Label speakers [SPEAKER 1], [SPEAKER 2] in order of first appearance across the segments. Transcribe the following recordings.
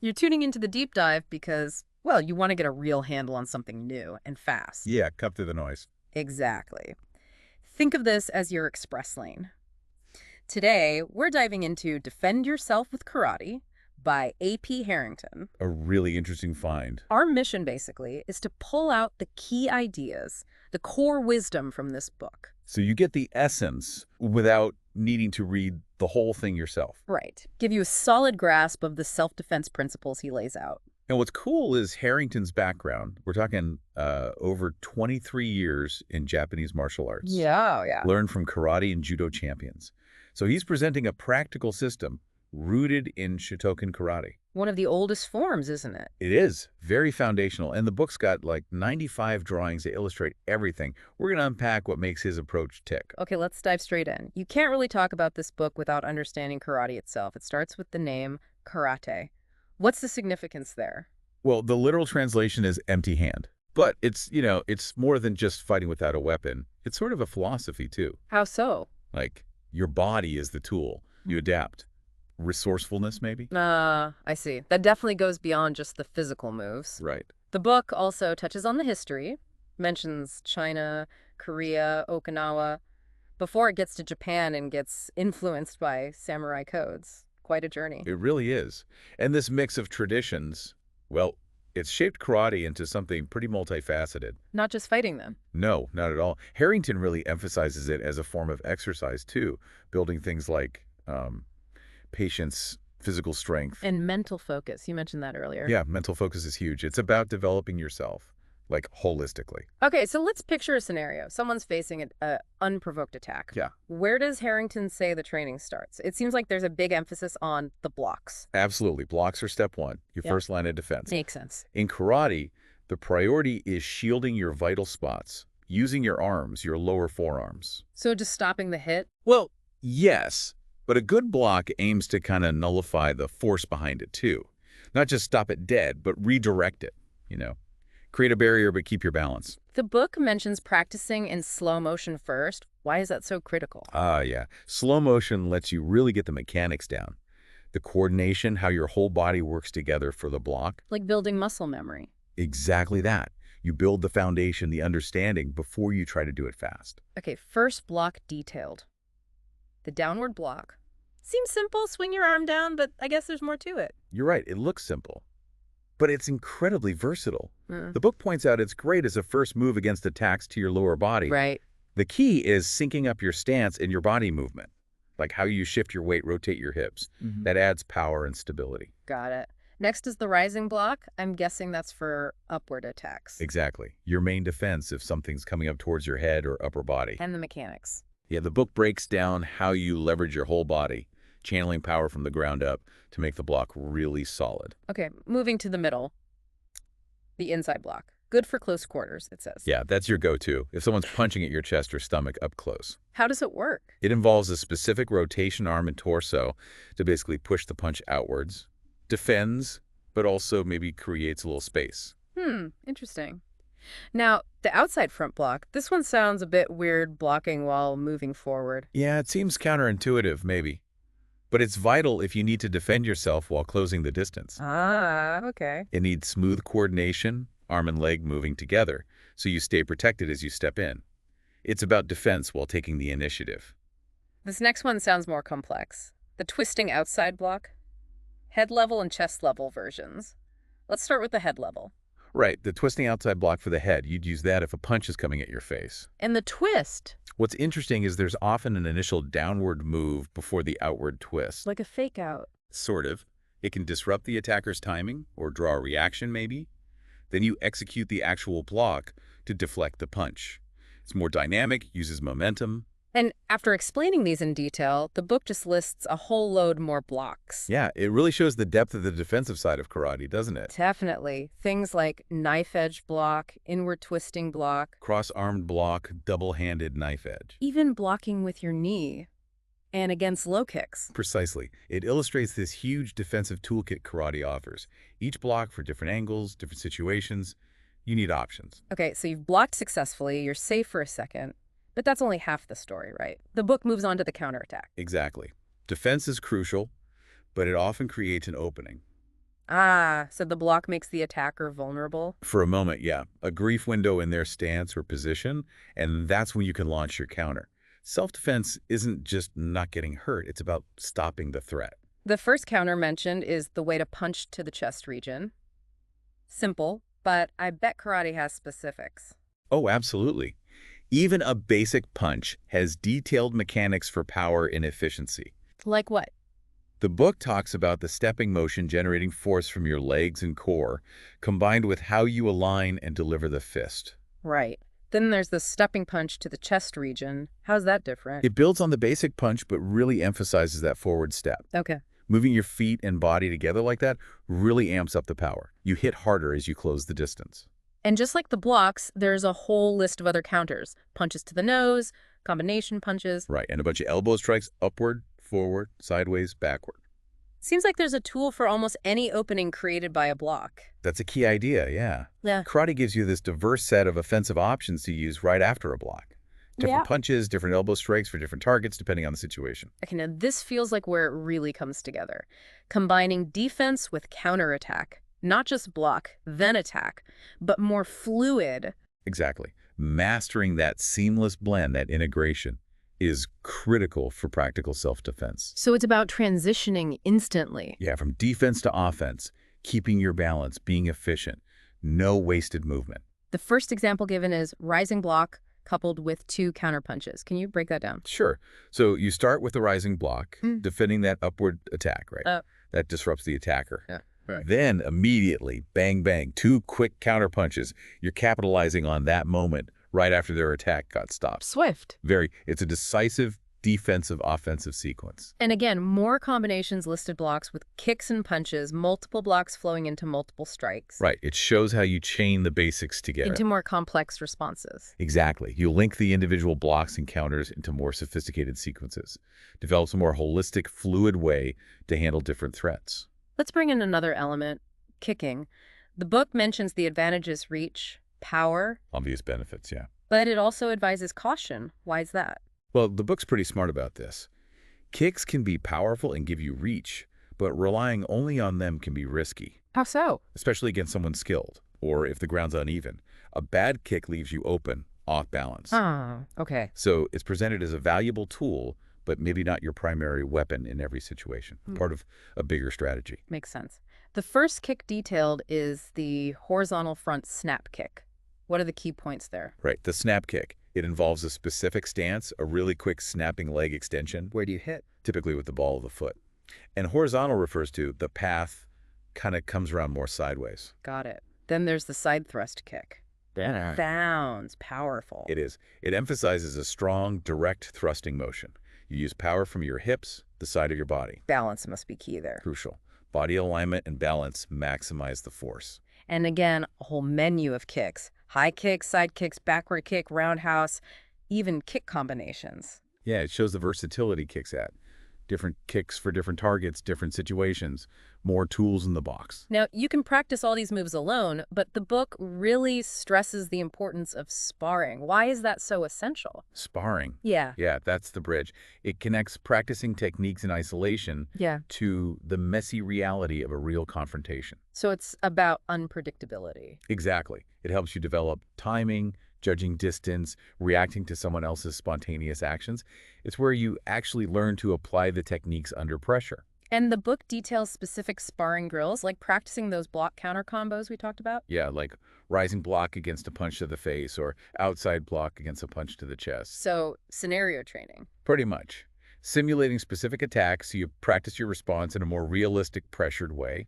[SPEAKER 1] You're tuning into the deep dive because, well, you want to get a real handle on something new and fast.
[SPEAKER 2] Yeah, cut through the noise.
[SPEAKER 1] Exactly. Think of this as your express lane. Today, we're diving into Defend Yourself with Karate by A.P. Harrington.
[SPEAKER 2] A really interesting find.
[SPEAKER 1] Our mission, basically, is to pull out the key ideas, the core wisdom from this book.
[SPEAKER 2] So you get the essence without needing to read the whole thing yourself.
[SPEAKER 1] Right. Give you a solid grasp of the self-defense principles he lays out.
[SPEAKER 2] And what's cool is Harrington's background. We're talking over 23 years in Japanese martial arts.
[SPEAKER 1] Yeah.
[SPEAKER 2] Learned from karate and judo champions. So he's presenting a practical system rooted in Shotokan karate.
[SPEAKER 1] One of the oldest forms, isn't it?
[SPEAKER 2] It is very foundational, and the book's got like 95 drawings that illustrate everything. We're going to unpack what makes his approach tick.
[SPEAKER 1] Okay, let's dive straight in. You can't really talk about this book without understanding karate itself. It starts with the name karate. What's the significance there?
[SPEAKER 2] Well, the literal translation is empty hand. But it's more than just fighting without a weapon. It's sort of a philosophy, too.
[SPEAKER 1] How so?
[SPEAKER 2] Like, your body is the tool. You adapt. Resourcefulness, maybe?
[SPEAKER 1] I see. That definitely goes beyond just the physical moves.
[SPEAKER 2] Right.
[SPEAKER 1] The book also touches on the history, mentions China, Korea, Okinawa, before it gets to Japan and gets influenced by samurai codes. Quite a journey.
[SPEAKER 2] It really is. And this mix of traditions, well, it's shaped karate into something pretty multifaceted.
[SPEAKER 1] Not just fighting them.
[SPEAKER 2] No, not at all. Harrington really emphasizes it as a form of exercise, too, building things like patience, physical strength.
[SPEAKER 1] And mental focus. You mentioned that earlier.
[SPEAKER 2] Yeah, mental focus is huge. It's about developing yourself, like holistically.
[SPEAKER 1] Okay, so let's picture a scenario. Someone's facing an unprovoked attack.
[SPEAKER 2] Yeah.
[SPEAKER 1] Where does Harrington say the training starts? It seems like there's a big emphasis on the blocks.
[SPEAKER 2] Absolutely. Blocks are step one, your
[SPEAKER 1] Yeah.
[SPEAKER 2] first line of defense.
[SPEAKER 1] Makes sense.
[SPEAKER 2] In karate, the priority is shielding your vital spots, using your arms, your lower forearms.
[SPEAKER 1] So just stopping the hit?
[SPEAKER 2] Well, yes, but a good block aims to kind of nullify the force behind it, too. Not just stop it dead, but redirect it. Create a barrier, but keep your balance.
[SPEAKER 1] The book mentions practicing in slow motion first. Why is that so critical?
[SPEAKER 2] Yeah. Slow motion lets you really get the mechanics down. The coordination, how your whole body works together for the block.
[SPEAKER 1] Like building muscle memory.
[SPEAKER 2] Exactly that. You build the foundation, the understanding, before you try to do it fast.
[SPEAKER 1] Okay, first block detailed. The downward block. Seems simple, swing your arm down, but I guess there's more to it.
[SPEAKER 2] You're right, it looks simple, but it's incredibly versatile.
[SPEAKER 1] Mm.
[SPEAKER 2] The book points out it's great as a first move against attacks to your lower body.
[SPEAKER 1] Right.
[SPEAKER 2] The key is syncing up your stance and your body movement, like how you shift your weight, rotate your hips. That adds power and stability.
[SPEAKER 1] Got it. Next is the rising block. I'm guessing that's for upward attacks.
[SPEAKER 2] Exactly. Your main defense if something's coming up towards your head or upper body.
[SPEAKER 1] And the mechanics.
[SPEAKER 2] Yeah, the book breaks down how you leverage your whole body, channeling power from the ground up to make the block really solid.
[SPEAKER 1] Okay, moving to the middle. The inside block. Good for close quarters, it says.
[SPEAKER 2] Yeah, that's your go-to if someone's punching at your chest or stomach up close.
[SPEAKER 1] How does it work?
[SPEAKER 2] It involves a specific rotation arm and torso to basically push the punch outwards, defends, but also maybe creates a little space.
[SPEAKER 1] Interesting. Now, the outside front block, this one sounds a bit weird blocking while moving forward.
[SPEAKER 2] Yeah, it seems counterintuitive, maybe. But it's vital if you need to defend yourself while closing the distance.
[SPEAKER 1] Okay.
[SPEAKER 2] It needs smooth coordination, arm and leg moving together, so you stay protected as you step in. It's about defense while taking the initiative.
[SPEAKER 1] This next one sounds more complex. The twisting outside block. Head level and chest level versions. Let's start with the head level.
[SPEAKER 2] Right, the twisting outside block for the head. You'd use that if a punch is coming at your face.
[SPEAKER 1] And the twist.
[SPEAKER 2] What's interesting is there's often an initial downward move before the outward twist.
[SPEAKER 1] Like a fake out.
[SPEAKER 2] Sort of. It can disrupt the attacker's timing or draw a reaction, maybe. Then you execute the actual block to deflect the punch. It's more dynamic, uses momentum.
[SPEAKER 1] And after explaining these in detail, the book just lists a whole load more blocks.
[SPEAKER 2] Yeah, it really shows the depth of the defensive side of karate, doesn't it?
[SPEAKER 1] Definitely. Things like knife edge block, inward twisting block,
[SPEAKER 2] Cross-armed block, double-handed knife edge.
[SPEAKER 1] even blocking with your knee and against low kicks.
[SPEAKER 2] Precisely. It illustrates this huge defensive toolkit karate offers. Each block for different angles, different situations. You need options.
[SPEAKER 1] Okay, so you've blocked successfully, you're safe for a second, but that's only half the story, right? The book moves on to the counterattack.
[SPEAKER 2] Exactly. Defense is crucial, but it often creates an opening.
[SPEAKER 1] Ah, so the block makes the attacker vulnerable?
[SPEAKER 2] For a moment, yeah. A grief window in their stance or position, and that's when you can launch your counter. Self-defense isn't just not getting hurt, it's about stopping the threat.
[SPEAKER 1] The first counter mentioned is the way to punch to the chest region. Simple, but I bet karate has specifics.
[SPEAKER 2] Oh, absolutely. Even a basic punch has detailed mechanics for power and efficiency.
[SPEAKER 1] Like what?
[SPEAKER 2] The book talks about the stepping motion generating force from your legs and core, combined with how you align and deliver the fist.
[SPEAKER 1] Right. Then there's the stepping punch to the chest region. How's that different?
[SPEAKER 2] It builds on the basic punch, but really emphasizes that forward step.
[SPEAKER 1] Okay.
[SPEAKER 2] Moving your feet and body together like that really amps up the power. You hit harder as you close the distance.
[SPEAKER 1] And just like the blocks, there's a whole list of other counters. Punches to the nose, combination punches.
[SPEAKER 2] Right, and a bunch of elbow strikes upward, forward, sideways, backward.
[SPEAKER 1] Seems like there's a tool for almost any opening created by a block.
[SPEAKER 2] That's a key idea, yeah.
[SPEAKER 1] Yeah.
[SPEAKER 2] Karate gives you this diverse set of offensive options to use right after a block. Different punches, different elbow strikes for different targets depending on the situation.
[SPEAKER 1] Okay, now this feels like where it really comes together. Combining defense with counterattack. Not just block, then attack, but more fluid.
[SPEAKER 2] Exactly. Mastering that seamless blend, that integration, is critical for practical self-defense.
[SPEAKER 1] So it's about transitioning instantly.
[SPEAKER 2] Yeah, from defense to offense, keeping your balance, being efficient, no wasted movement.
[SPEAKER 1] The first example given is rising block coupled with 2 counterpunches. Can you break that down?
[SPEAKER 2] Sure. So you start with the rising block,
[SPEAKER 1] Mm.
[SPEAKER 2] defending that upward attack, right? That disrupts the attacker.
[SPEAKER 1] Yeah, right.
[SPEAKER 2] Then immediately, bang, bang, 2 quick counter punches. You're capitalizing on that moment right after their attack got stopped.
[SPEAKER 1] Swift.
[SPEAKER 2] It's a decisive defensive offensive sequence.
[SPEAKER 1] And again, more combinations listed blocks with kicks and punches, multiple blocks flowing into multiple strikes.
[SPEAKER 2] Right. It shows how you chain the basics together.
[SPEAKER 1] Into more complex responses.
[SPEAKER 2] Exactly. You link the individual blocks and counters into more sophisticated sequences. Develops a more holistic, fluid way to handle different threats.
[SPEAKER 1] Let's bring in another element, kicking. The book mentions the advantages reach, power,
[SPEAKER 2] Obvious benefits, yeah.
[SPEAKER 1] but it also advises caution. Why is that?
[SPEAKER 2] Well, the book's pretty smart about this. Kicks can be powerful and give you reach, but relying only on them can be risky,
[SPEAKER 1] How so?
[SPEAKER 2] especially against someone skilled, or if the ground's uneven. A bad kick leaves you open, off balance.
[SPEAKER 1] Ah, okay.
[SPEAKER 2] So it's presented as a valuable tool, but maybe not your primary weapon in every situation, part of a bigger strategy.
[SPEAKER 1] Makes sense. The first kick detailed is the horizontal front snap kick. What are the key points there?
[SPEAKER 2] Right, the snap kick. It involves a specific stance, a really quick snapping leg extension. Where do you hit? Typically with the ball of the foot. And horizontal refers to the path kind of comes around more sideways.
[SPEAKER 1] Got it. Then there's the side thrust kick. Sounds powerful.
[SPEAKER 2] It is. It emphasizes a strong, direct thrusting motion. You use power from your hips, the side of your body.
[SPEAKER 1] Balance must be key there.
[SPEAKER 2] Crucial. Body alignment and balance maximize the force.
[SPEAKER 1] And again, a whole menu of kicks. High kicks, side kicks, backward kick, roundhouse, even kick combinations.
[SPEAKER 2] Yeah, it shows the versatility kicks at. Different kicks for different targets, different situations, more tools in the box.
[SPEAKER 1] Now, you can practice all these moves alone, but the book really stresses the importance of sparring. Why is that so essential?
[SPEAKER 2] Sparring.
[SPEAKER 1] Yeah.
[SPEAKER 2] Yeah, that's the bridge. It connects practicing techniques in isolation
[SPEAKER 1] Yeah.
[SPEAKER 2] to the messy reality of a real confrontation.
[SPEAKER 1] So it's about unpredictability.
[SPEAKER 2] Exactly. It helps you develop timing, judging distance, reacting to someone else's spontaneous actions. It's where you actually learn to apply the techniques under pressure.
[SPEAKER 1] And the book details specific sparring drills, like practicing those block counter combos we talked about.
[SPEAKER 2] Yeah, like rising block against a punch to the face or outside block against a punch to the chest.
[SPEAKER 1] So scenario training.
[SPEAKER 2] Pretty much. Simulating specific attacks so you practice your response in a more realistic, pressured way.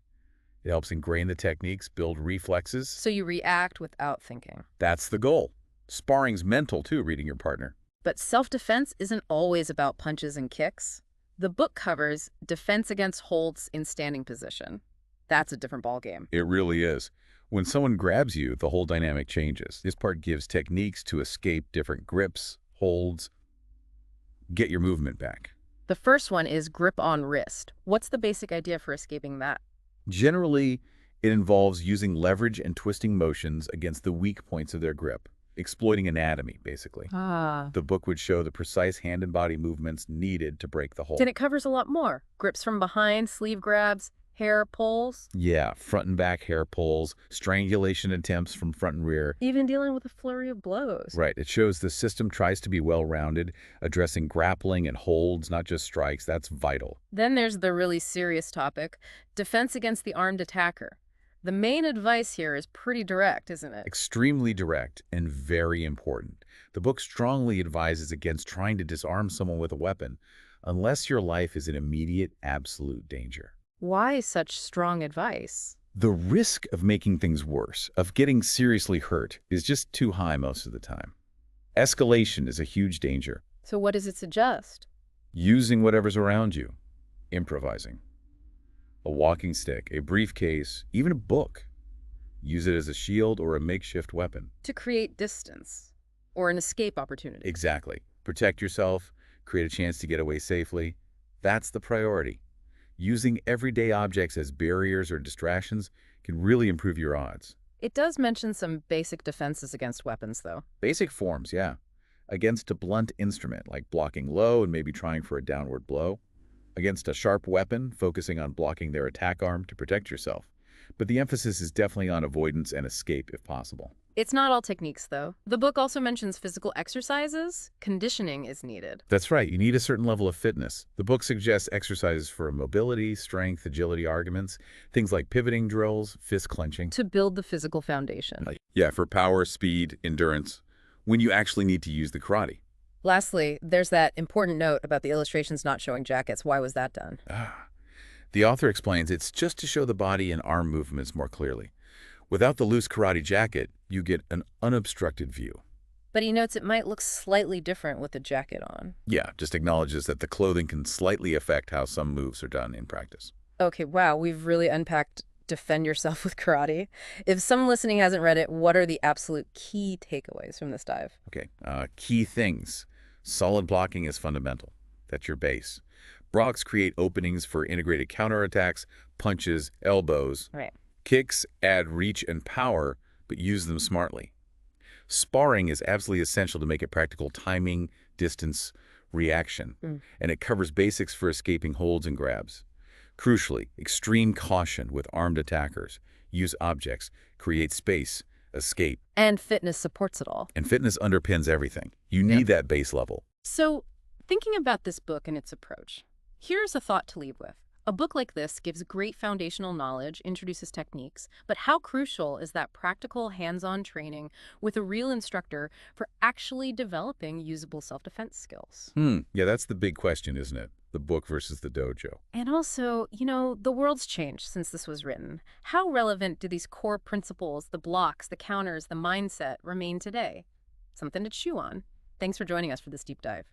[SPEAKER 2] It helps ingrain the techniques, build reflexes.
[SPEAKER 1] So you react without thinking.
[SPEAKER 2] That's the goal. Sparring's mental, too, reading your partner.
[SPEAKER 1] But self-defense isn't always about punches and kicks. The book covers defense against holds in standing position. That's a different ballgame.
[SPEAKER 2] It really is. When someone grabs you, the whole dynamic changes. This part gives techniques to escape different grips, holds, get your movement back.
[SPEAKER 1] The first one is grip on wrist. What's the basic idea for escaping that?
[SPEAKER 2] Generally, it involves using leverage and twisting motions against the weak points of their grip, exploiting anatomy, basically. The book would show the precise hand and body movements needed to break the hold.
[SPEAKER 1] Then it covers a lot more. Grips from behind, sleeve grabs, hair pulls,
[SPEAKER 2] Yeah, front and back hair pulls, strangulation attempts from front and rear.
[SPEAKER 1] even dealing with a flurry of blows.
[SPEAKER 2] Right, it shows the system tries to be well-rounded, addressing grappling and holds, not just strikes. That's vital.
[SPEAKER 1] Then there's the really serious topic, defense against the armed attacker. The main advice here is pretty direct, isn't it?
[SPEAKER 2] Extremely direct and very important. The book strongly advises against trying to disarm someone with a weapon unless your life is in immediate, absolute danger.
[SPEAKER 1] Why such strong advice?
[SPEAKER 2] The risk of making things worse, of getting seriously hurt, is just too high most of the time. Escalation is a huge danger.
[SPEAKER 1] So what does it suggest?
[SPEAKER 2] Using whatever's around you. Improvising. A walking stick, a briefcase, even a book. Use it as a shield or a makeshift weapon.
[SPEAKER 1] To create distance or an escape opportunity.
[SPEAKER 2] Exactly. Protect yourself, create a chance to get away safely. That's the priority. Using everyday objects as barriers or distractions can really improve your odds.
[SPEAKER 1] It does mention some basic defenses against weapons, though.
[SPEAKER 2] Basic forms, yeah. Against a blunt instrument, like blocking low and maybe trying for a downward blow. Against a sharp weapon, focusing on blocking their attack arm to protect yourself. But the emphasis is definitely on avoidance and escape if possible.
[SPEAKER 1] It's not all techniques, though. The book also mentions physical exercises. Conditioning is needed.
[SPEAKER 2] That's right, you need a certain level of fitness. The book suggests exercises for mobility, strength, agility arguments, things like pivoting drills, fist clenching.
[SPEAKER 1] To build the physical foundation.
[SPEAKER 2] Yeah, for power, speed, endurance, when you actually need to use the karate.
[SPEAKER 1] Lastly, there's that important note about the illustrations not showing jackets. Why was that done?
[SPEAKER 2] The author explains it's just to show the body and arm movements more clearly. Without the loose karate jacket, you get an unobstructed view.
[SPEAKER 1] But he notes it might look slightly different with the jacket on.
[SPEAKER 2] Yeah, just acknowledges that the clothing can slightly affect how some moves are done in practice.
[SPEAKER 1] Okay, wow, we've really unpacked Defend Yourself with Karate. If someone listening hasn't read it, what are the absolute key takeaways from this dive?
[SPEAKER 2] Okay, key things. Solid blocking is fundamental. That's your base. Blocks create openings for integrated counterattacks, punches, elbows.
[SPEAKER 1] Right.
[SPEAKER 2] Kicks add reach and power, but use them smartly. Sparring is absolutely essential to make it practical timing, distance, reaction, and it covers basics for escaping holds and grabs. Crucially, extreme caution with armed attackers. Use objects, create space, escape.
[SPEAKER 1] And fitness supports it all.
[SPEAKER 2] And fitness underpins everything. You need that base level.
[SPEAKER 1] So, thinking about this book and its approach, here's a thought to leave with. A book like this gives great foundational knowledge, introduces techniques, but how crucial is that practical hands-on training with a real instructor for actually developing usable self-defense skills?
[SPEAKER 2] Yeah, that's the big question, isn't it? The book versus the dojo.
[SPEAKER 1] And also, the world's changed since this was written. How relevant do these core principles, the blocks, the counters, the mindset, remain today? Something to chew on. Thanks for joining us for this deep dive.